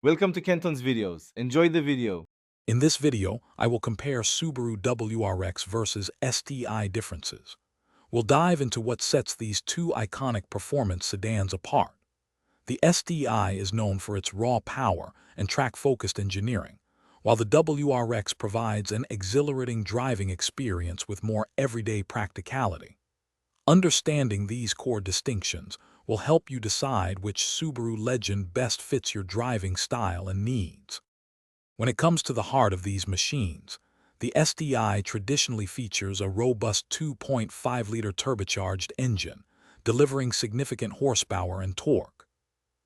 Welcome to Kenton's videos. Enjoy the video. In this video, I will compare Subaru WRX versus STI differences. We'll dive into what sets these two iconic performance sedans apart. The STI is known for its raw power and track-focused engineering, while the WRX provides an exhilarating driving experience with more everyday practicality. Understanding these core distinctions will help you decide which Subaru legend best fits your driving style and needs. When it comes to the heart of these machines, the STI traditionally features a robust 2.5-liter turbocharged engine, delivering significant horsepower and torque.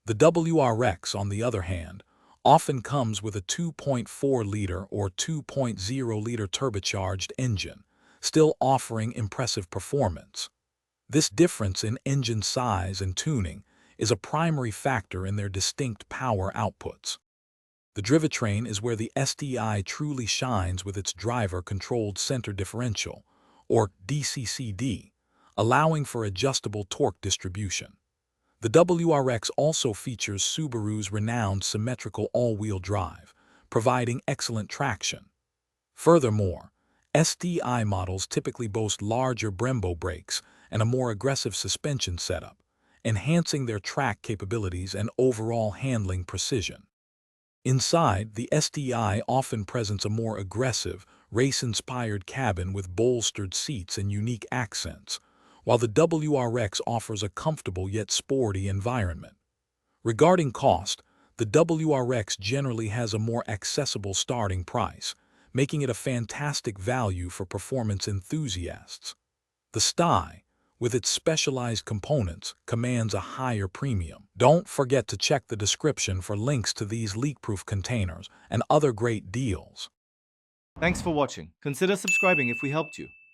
The WRX, on the other hand, often comes with a 2.4-liter or 2.0-liter turbocharged engine, still offering impressive performance. This difference in engine size and tuning is a primary factor in their distinct power outputs. The drivetrain is where the STI truly shines with its driver-controlled center differential, or DCCD, allowing for adjustable torque distribution. The WRX also features Subaru's renowned symmetrical all-wheel drive, providing excellent traction. Furthermore, STI models typically boast larger Brembo brakes and a more aggressive suspension setup, enhancing their track capabilities and overall handling precision. Inside, the STI often presents a more aggressive, race-inspired cabin with bolstered seats and unique accents, while the WRX offers a comfortable yet sporty environment. Regarding cost, the WRX generally has a more accessible starting price, making it a fantastic value for performance enthusiasts. The STI, with its specialized components, commands a higher premium. Don't forget to check the description for links to these leak-proof containers and other great deals. Thanks for watching. Consider subscribing if we helped you.